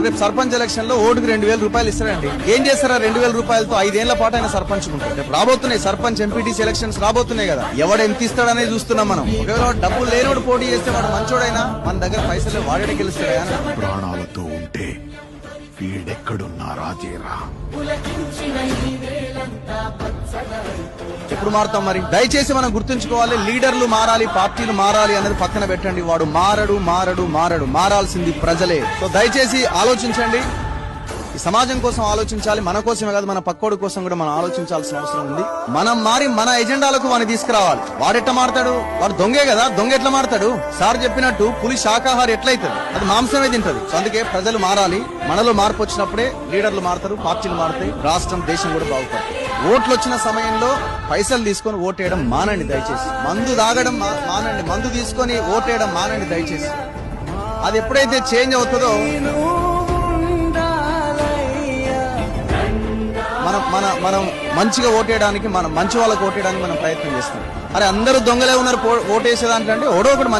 ఇప్పుడు రేపు సర్పంచ్ ఎలక్షన్ లో ఓటుకు 2000 రూపాయలు ఇస్తారండి. ఏం చేస్తారా 2000 రూపాయలతో? 5 ఏళ్ల పాటు ఆయన సర్పంచ్ ఉంటారు. రేపు రాబోతున్నాయి సర్పంచ్ ఎంపీటీసీ ఎలక్షన్స్ రాబోతున్నాయి కదా, ఎవడు ఎంత ఇస్తాడనే చూస్తున్నాం మనం. ఒకవేళ డబ్బులు లేనివాడు పోటీ చేస్తే వాడు మంచోడైనా మన దగ్గర పైసలు వాడే గెలుస్తాడా? ప్రాణాలతో ఉంటే వీడెక్కడున్నా రాజేరా. ఎప్పుడు మారుతాం మరి? దయచేసి మనం గుర్తుంచుకోవాలి, లీడర్లు మారాలి, పార్టీలు మారాలి అనేది పక్కన పెట్టండి. వాడు మారాల్సింది ప్రజలే. సో దయచేసి ఆలోచించండి, ఈ సమాజం కోసం ఆలోచించాలి. మన కోసమే కాదు, మన పక్కోడి కోసం కూడా మనం ఆలోచించాల్సిన అవసరం ఉంది. మనం మారి మన ఎజెండాలకు వాడిని తీసుకురావాలి. వాడెట్లా మారతాడు? వాడు దొంగే కదా, దొంగ ఎట్లా మారతాడు? సార్ చెప్పినట్టు పులి శాకాహారి ఎట్లయితుంది? అది మాంసమే తింటది. సో అందుకే ప్రజలు మారాలి. మనలో మార్పు వచ్చినప్పుడే లీడర్లు మారుతారు, పార్టీలు మారుతాయి, రాష్ట్రం దేశం కూడా బాగుపడుతుంది. ఓట్లు వచ్చిన సమయంలో పైసలు తీసుకొని ఓటేయడం మానండి దయచేసి. మందు తాగడం మానండి, మందు తీసుకొని ఓటేయడం మానండి దయచేసి. అది ఎప్పుడైతే చేంజ్ అవుతుందో మనం మంచిగా ఓటేయడానికి, మనం మంచి వాళ్ళకి ఓటేయడానికి మనం ప్రయత్నం చేస్తాం. అరే అందరూ దొంగలే ఉన్నారు ఓటేసేదానికంటే ఓడో ఒకటి మంచి